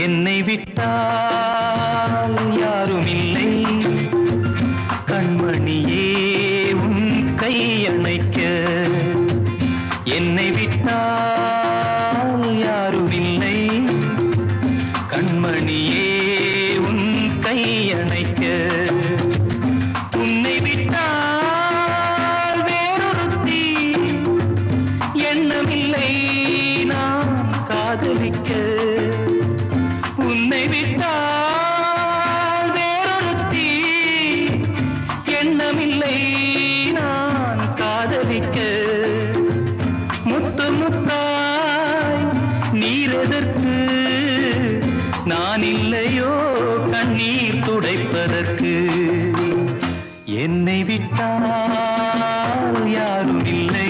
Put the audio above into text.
என்னை விட்டால் யாரும் இல்லை கண்மணியே உன் கை அணைக்க என்னை விட்டால் யாரும் இல்லை கண்மணியே உன் கை அணைக்க உன்னை விட்டால் வேறொருத்தி எண்ணமில்லை நான் காதலிக்க உன்னை விட்டால் வேறொருத்தி எண்ணமில்லை நான் காதலிக்க முத்து முத்தாய் நீரெதற்கு நான் இல்லையோ கண்ணீர் துடைப்பதற்கு என்னை விட்டால் யாரும் இல்லை